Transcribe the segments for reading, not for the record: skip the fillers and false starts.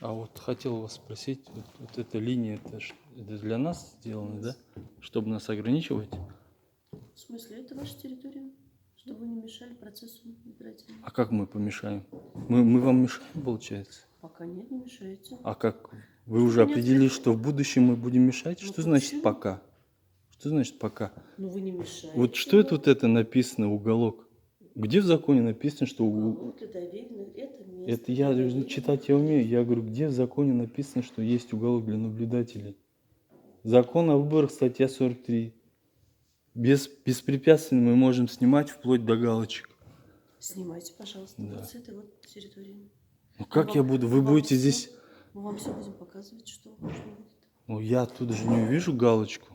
А вот хотел вас спросить, вот эта линия, это для нас сделано, да? Чтобы нас ограничивать? В смысле, это ваша территория, чтобы вы не мешали процессу избирательному. А как мы помешаем? Мы вам мешаем, получается? Пока нет, не мешаете. А как? Вы Что уже вы не определили, ответили? что в будущем мы будем мешать? Ну, Что значит почему? пока? Что значит пока? Ну вы не мешаете. Вот что это нам. вот это написано, уголок? Где в законе написано, что Уголок для доверенных, это место. это я читать я умею. Я говорю, где в законе написано, что есть уголок для наблюдателей? Закон о выборах, статья 43. Беспрепятственно мы можем снимать вплоть до галочек. Снимайте, пожалуйста, Да. вот с этой вот территории. Ну как я буду? Вы будете здесь... Мы вам все будем показывать, что нужно будет. Ну я оттуда же не увижу галочку.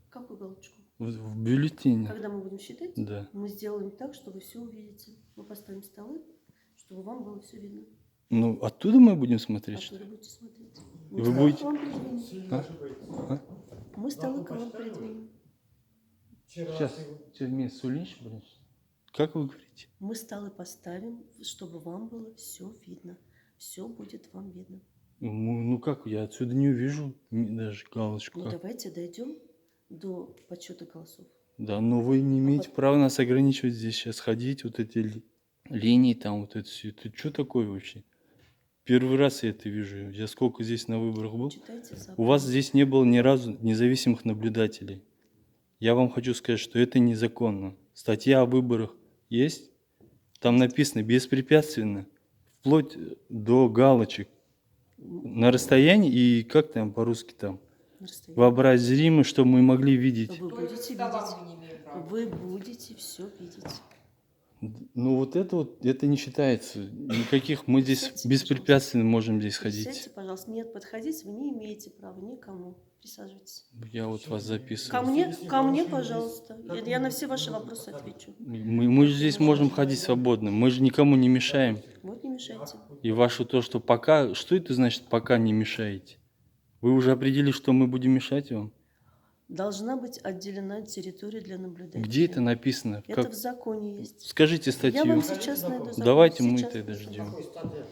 Какую галочку? В бюллетене. Когда мы будем считать, Да. мы сделаем так, что вы все увидите. Мы поставим столы, чтобы вам было все видно. Ну оттуда мы будем смотреть, что ли? Оттуда будете смотреть. Вы Мы будете- к вам придвинем. А? Мы столы к вам придвинем. Сейчас, мне Сулинч, блин. Как вы говорите? Мы столы поставим, чтобы вам было все видно. Все будет вам видно. Ну как, я отсюда не увижу даже галочку. Ну Как? давайте дойдем до подсчета голосов. Да, но вы не имеете права нас ограничивать здесь сейчас ходить, вот эти линии там, вот это все. Это что такое вообще? Первый раз я это вижу. Я сколько здесь на выборах был. Читайте закон. У вас здесь не было ни разу независимых наблюдателей. Я вам хочу сказать, что это незаконно. Статья о выборах есть. Там написано беспрепятственно, вплоть до галочек. На расстоянии и как там по-русски там? На расстоянии. Вообразимо, чтобы мы могли видеть. Вы будете видеть. Вы будете все видеть. Ну вот это не считается. Никаких мы здесь Присядьте, беспрепятственно можем здесь Присядьте, ходить. пожалуйста. Нет, подходить вы не имеете права никому. Присаживайтесь. Я вот вас записываю. Ко мне, пожалуйста. Я на все ваши вопросы отвечу. Мы же здесь можем ходить свободно. Мы же никому не мешаем. Вот не мешайте. И ваше то, что пока... Что это значит пока не мешаете? Вы уже определили, что мы будем мешать вам? Должна быть отделена территория для наблюдения. Где это написано? Это Как? в законе есть. Скажите Я статью. вам сейчас найду закон. Давайте мы Сейчас тогда найду. ждем. Какой статья?